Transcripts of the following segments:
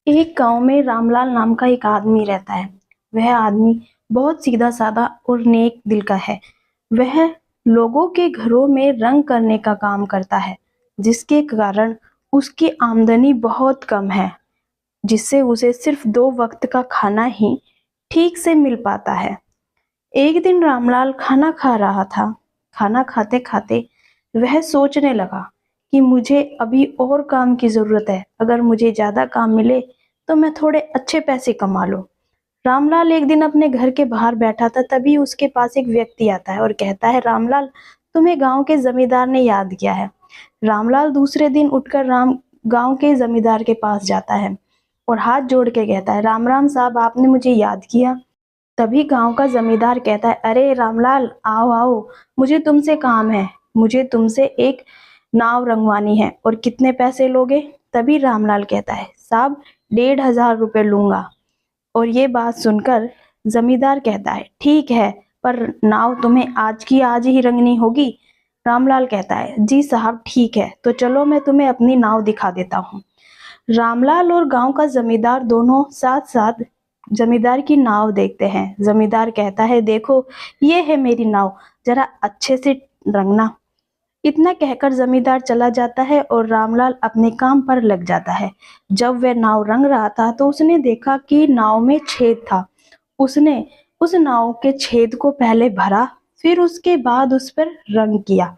एक गांव में रामलाल नाम का एक आदमी रहता है। वह आदमी बहुत सीधा साधा और नेक दिल का है। वह लोगों के घरों में रंग करने का काम करता है, जिसके कारण उसकी आमदनी बहुत कम है, जिससे उसे सिर्फ 2 वक्त का खाना ही ठीक से मिल पाता है। एक दिन रामलाल खाना खा रहा था। खाना खाते खाते वह सोचने लगा कि मुझे अभी और काम की जरूरत है। अगर मुझे ज्यादा काम मिले तो मैं थोड़े अच्छे पैसे कमा लूं। रामलाल एक दिन अपने घर के बाहर बैठा था, तभी उसके पास एक व्यक्ति आता है और कहता है, रामलाल, तुम्हें गांव के जमींदार ने याद किया है। रामलाल दूसरे दिन उठकर गांव के जमींदार के पास जाता है और हाथ जोड़ के कहता है, राम राम साहब, आपने मुझे याद किया। तभी गांव का जमींदार कहता है, अरे रामलाल, आओ आओ, मुझे तुमसे काम है। मुझे तुमसे एक नाव रंगवानी है और कितने पैसे लोगे? तभी रामलाल कहता है, साहब, 1,500 रुपये लूंगा। और ये बात सुनकर जमींदार कहता है, ठीक है, पर नाव तुम्हें आज की आज ही रंगनी होगी। रामलाल कहता है, जी साहब, ठीक है, तो चलो मैं तुम्हें अपनी नाव दिखा देता हूँ। रामलाल और गांव का जमींदार दोनों साथ साथ जमींदार की नाव देखते हैं। जमींदार कहता है, देखो, ये है मेरी नाव, जरा अच्छे से रंगना। इतना कहकर जमींदार चला जाता है और रामलाल अपने काम पर लग जाता है। जब वह नाव रंग रहा था तो उसने देखा कि नाव में छेद था। उसने उस नाव के छेद को पहले भरा, फिर उसके बाद उस पर रंग किया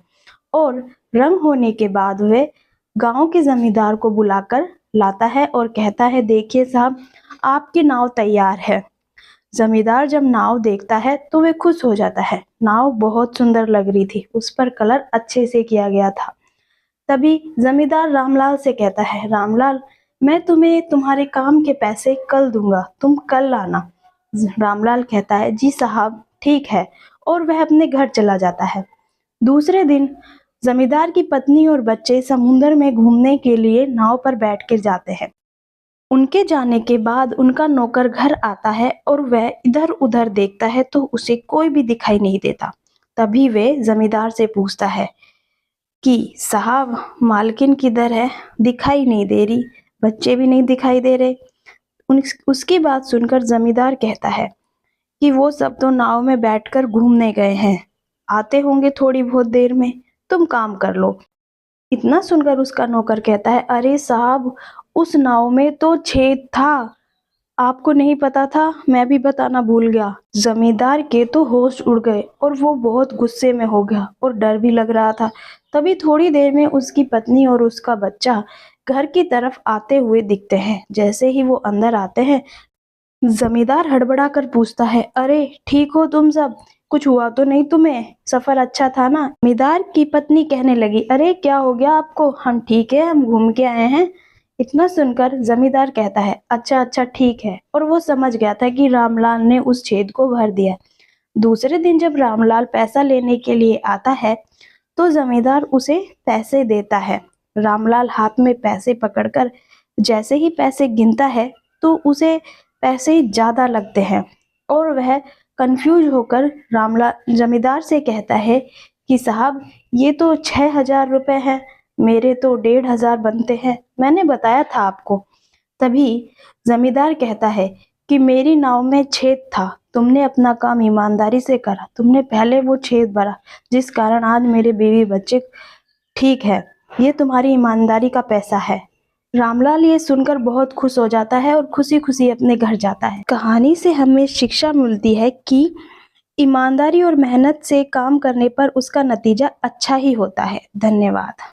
और रंग होने के बाद वह गांव के जमींदार को बुलाकर लाता है और कहता है, देखिए साहब, आपकी नाव तैयार है। जमींदार जब नाव देखता है तो वह खुश हो जाता है। नाव बहुत सुंदर लग रही थी, उस पर कलर अच्छे से किया गया था। तभी जमींदार रामलाल से कहता है, रामलाल, मैं तुम्हें तुम्हारे काम के पैसे कल दूंगा, तुम कल आना। रामलाल कहता है, जी साहब, ठीक है, और वह अपने घर चला जाता है। दूसरे दिन जमींदार की पत्नी और बच्चे समुद्र में घूमने के लिए नाव पर बैठ कर जाते हैं। उनके जाने के बाद उनका नौकर घर आता है और वह इधर उधर देखता है तो उसे कोई भी दिखाई नहीं देता। तभी वे जमींदार से पूछता है कि साहब, मालकिन किधर है? दिखाई नहीं दे रही, बच्चे भी नहीं दिखाई दे रहे। उसकी बात सुनकर जमींदार कहता है कि वो सब तो नाव में बैठकर घूमने गए हैं, आते होंगे थोड़ी बहुत देर में, तुम काम कर लो। इतना सुनकर उसका नौकर कहता है, अरे साहब, उस नाव में तो छेद था, आपको नहीं पता था? मैं भी बताना भूल गया। जमींदार के तो होश उड़ गए और वो बहुत गुस्से में हो गया और डर भी लग रहा था। तभी थोड़ी देर में उसकी पत्नी और उसका बच्चा घर की तरफ आते हुए दिखते हैं। जैसे ही वो अंदर आते हैं, जमींदार हड़बड़ा कर पूछता है, अरे ठीक हो तुम सब? कुछ हुआ तो नहीं तुम्हें? सफर अच्छा था ना? जमींदार की पत्नी कहने लगी, अरे क्या हो गया आपको? हम ठीक है, हम घूम के आए हैं। इतना सुनकर जमींदार कहता है, अच्छा अच्छा, ठीक है, और वो समझ गया था कि रामलाल ने उस छेद को भर दिया। दूसरे दिन जब रामलाल पैसा लेने के लिए आता है तो जमींदार उसे पैसे देता है। रामलाल हाथ में पैसे पकड़कर जैसे ही पैसे गिनता है तो उसे पैसे ज्यादा लगते हैं और वह कंफ्यूज होकर रामलाल जमींदार से कहता है कि साहब, ये तो 6,000 रुपए है, मेरे तो 1,500 बनते हैं, मैंने बताया था आपको। तभी जमींदार कहता है कि मेरी नाव में छेद था, तुमने अपना काम ईमानदारी से करा, तुमने पहले वो छेद भरा, जिस कारण आज मेरे बीवी बच्चे ठीक है, ये तुम्हारी ईमानदारी का पैसा है। रामलाल ये सुनकर बहुत खुश हो जाता है और खुशी खुशी अपने घर जाता है। कहानी से हमें शिक्षा मिलती है कि ईमानदारी और मेहनत से काम करने पर उसका नतीजा अच्छा ही होता है। धन्यवाद।